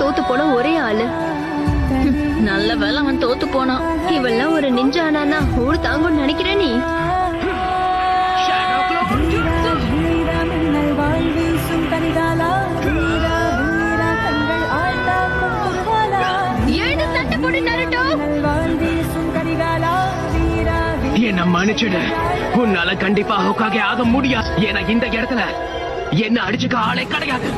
தோத்து போன ஒரே ஆளு. நல்ல வேலை அவன் தோத்து போனான். இவெல்லாம் ஒரு நிஞ்சானா ஊர் தாங்கும்னு நினைக்கிற நீ? என்ன மன்னிச்சிடு, உன்னால கண்டிப்பா ஹோக்காகே ஆக முடியாது. ஏன்னா இந்த இடத்துல என்ன அடிச்சுக்க ஆளே கிடையாது.